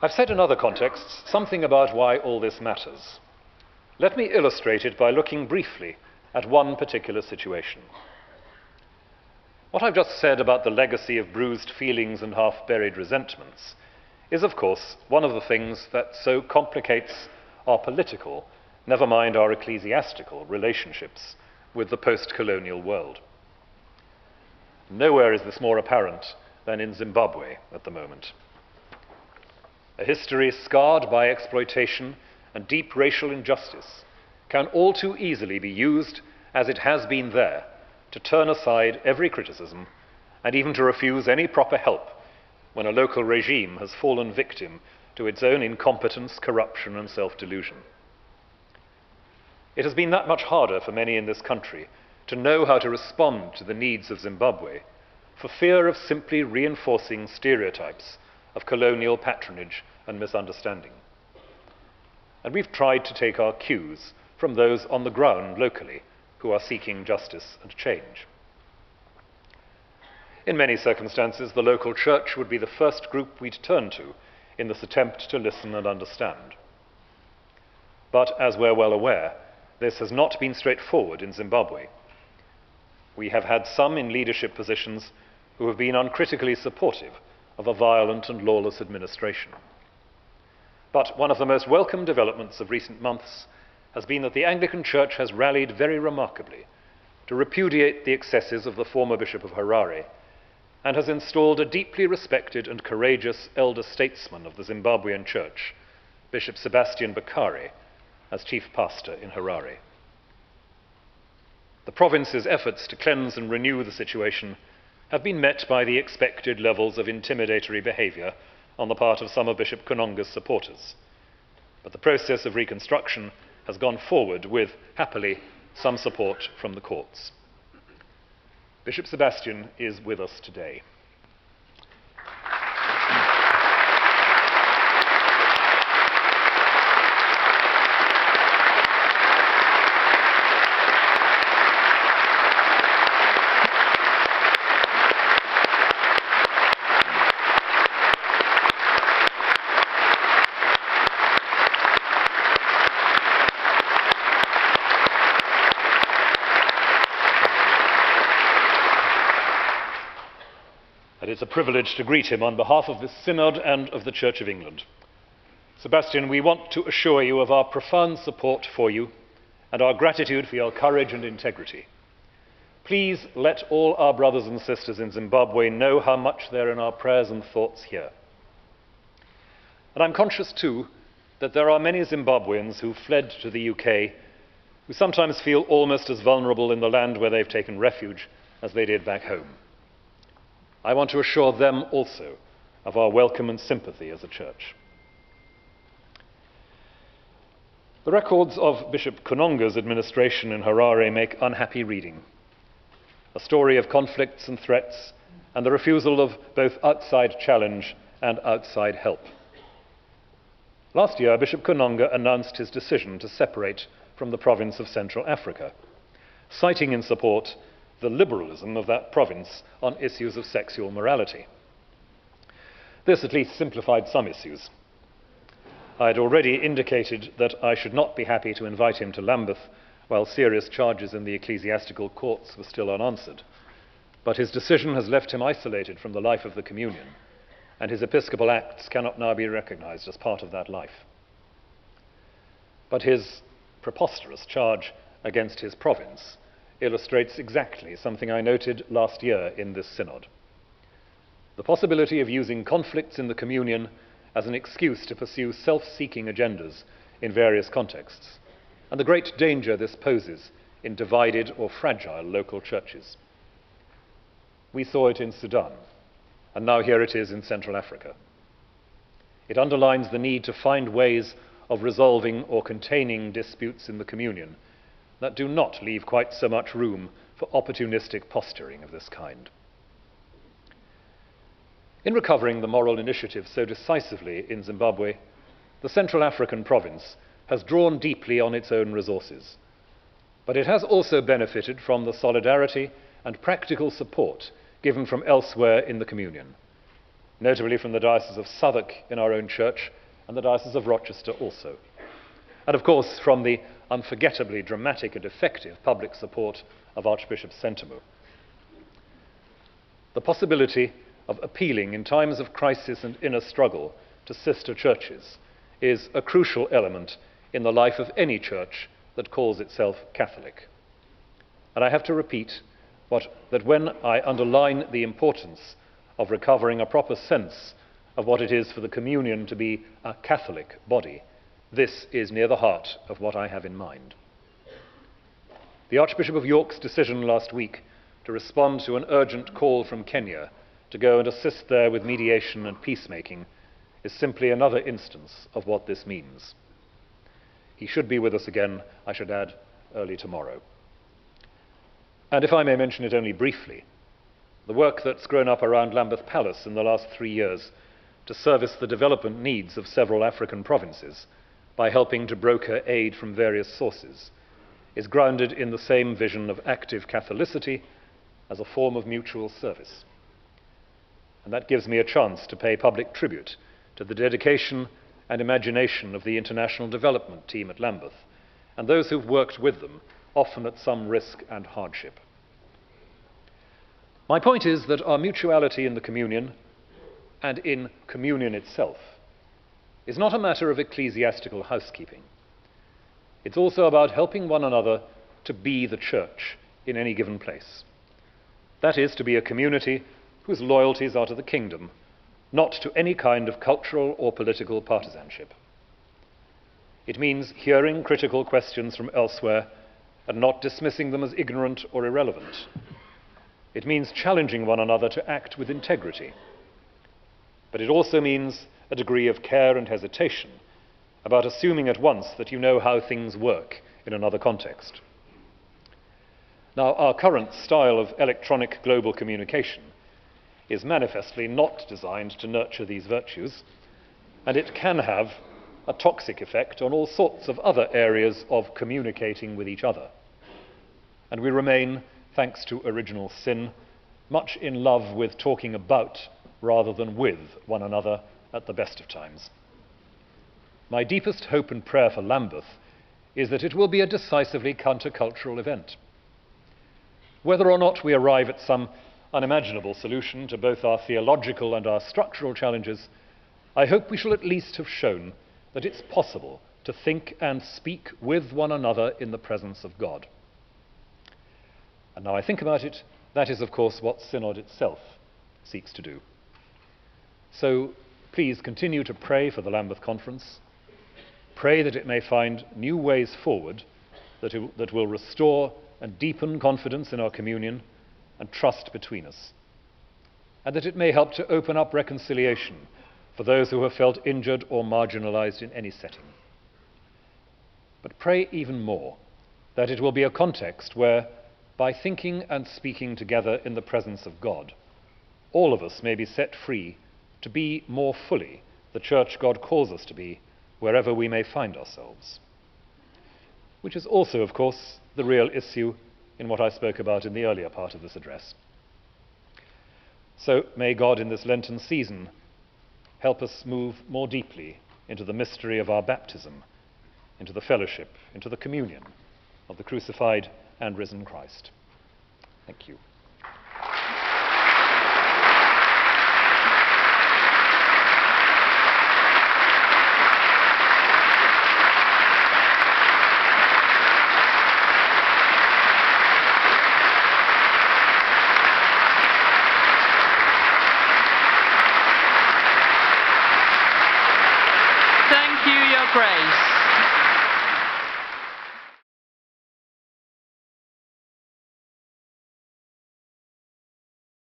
I've said in other contexts something about why all this matters. Let me illustrate it by looking briefly at one particular situation. What I've just said about the legacy of bruised feelings and half-buried resentments is, of course, one of the things that so complicates our political, never mind our ecclesiastical, relationships with the post-colonial world. Nowhere is this more apparent than in Zimbabwe at the moment. A history scarred by exploitation and deep racial injustice can all too easily be used, as it has been there, to turn aside every criticism and even to refuse any proper help when a local regime has fallen victim to its own incompetence, corruption, and self-delusion. It has been that much harder for many in this country to know how to respond to the needs of Zimbabwe for fear of simply reinforcing stereotypes of colonial patronage and misunderstanding. And we've tried to take our cues from those on the ground locally who are seeking justice and change. In many circumstances, the local church would be the first group we'd turn to in this attempt to listen and understand. But as we're well aware, this has not been straightforward in Zimbabwe. We have had some in leadership positions who have been uncritically supportive of a violent and lawless administration. But one of the most welcome developments of recent months has been that the Anglican Church has rallied very remarkably to repudiate the excesses of the former Bishop of Harare and has installed a deeply respected and courageous elder statesman of the Zimbabwean Church, Bishop Sebastian Bakare, as chief pastor in Harare. The province's efforts to cleanse and renew the situation have been met by the expected levels of intimidatory behaviour on the part of some of Bishop Kunonga's supporters. But the process of reconstruction has gone forward with, happily, some support from the courts. Bishop Sebastian is with us today. And it's a privilege to greet him on behalf of this Synod and of the Church of England. Sebastian, we want to assure you of our profound support for you and our gratitude for your courage and integrity. Please let all our brothers and sisters in Zimbabwe know how much they're in our prayers and thoughts here. And I'm conscious, too, that there are many Zimbabweans who fled to the UK who sometimes feel almost as vulnerable in the land where they've taken refuge as they did back home. I want to assure them also of our welcome and sympathy as a church. The records of Bishop Kunonga's administration in Harare make unhappy reading. A story of conflicts and threats and the refusal of both outside challenge and outside help. Last year, Bishop Kunonga announced his decision to separate from the province of Central Africa, citing in support the liberalism of that province on issues of sexual morality. This at least simplified some issues. I had already indicated that I should not be happy to invite him to Lambeth while serious charges in the ecclesiastical courts were still unanswered, but his decision has left him isolated from the life of the communion, and his episcopal acts cannot now be recognized as part of that life. But his preposterous charge against his province illustrates exactly something I noted last year in this synod: the possibility of using conflicts in the communion as an excuse to pursue self-seeking agendas in various contexts, and the great danger this poses in divided or fragile local churches. We saw it in Sudan, and now here it is in Central Africa. It underlines the need to find ways of resolving or containing disputes in the communion that do not leave quite so much room for opportunistic posturing of this kind. In recovering the moral initiative so decisively in Zimbabwe, the Central African province has drawn deeply on its own resources, but it has also benefited from the solidarity and practical support given from elsewhere in the communion, notably from the Diocese of Southwark in our own church and the Diocese of Rochester also. And of course from the unforgettably dramatic and effective public support of Archbishop Sentemu. The possibility of appealing in times of crisis and inner struggle to sister churches is a crucial element in the life of any church that calls itself Catholic. And I have to repeat that when I underline the importance of recovering a proper sense of what it is for the communion to be a Catholic body, this is near the heart of what I have in mind. The Archbishop of York's decision last week to respond to an urgent call from Kenya to go and assist there with mediation and peacemaking is simply another instance of what this means. He should be with us again, I should add, early tomorrow. And if I may mention it only briefly, the work that's grown up around Lambeth Palace in the last 3 years to service the development needs of several African provinces by helping to broker aid from various sources is grounded in the same vision of active Catholicity as a form of mutual service. And that gives me a chance to pay public tribute to the dedication and imagination of the International Development Team at Lambeth and those who've worked with them, often at some risk and hardship. My point is that our mutuality in the communion and in communion itself is not a matter of ecclesiastical housekeeping. It's also about helping one another to be the church in any given place. That is, to be a community whose loyalties are to the kingdom, not to any kind of cultural or political partisanship. It means hearing critical questions from elsewhere and not dismissing them as ignorant or irrelevant. It means challenging one another to act with integrity. But it also means a degree of care and hesitation about assuming at once that you know how things work in another context. Now, our current style of electronic global communication is manifestly not designed to nurture these virtues, and it can have a toxic effect on all sorts of other areas of communicating with each other. And we remain, thanks to original sin, much in love with talking about rather than with one another at the best of times. My deepest hope and prayer for Lambeth is that it will be a decisively countercultural event. Whether or not we arrive at some unimaginable solution to both our theological and our structural challenges, I hope we shall at least have shown that it's possible to think and speak with one another in the presence of God. And now I think about it, that is, of course, what Synod itself seeks to do. So please continue to pray for the Lambeth Conference. Pray that it may find new ways forward that will restore and deepen confidence in our communion and trust between us, and that it may help to open up reconciliation for those who have felt injured or marginalized in any setting. But pray even more that it will be a context where, by thinking and speaking together in the presence of God, all of us may be set free to be more fully the church God calls us to be wherever we may find ourselves. Which is also, of course, the real issue in what I spoke about in the earlier part of this address. So may God in this Lenten season help us move more deeply into the mystery of our baptism, into the fellowship, into the communion of the crucified and risen Christ. Thank you. Thank you, Your Grace.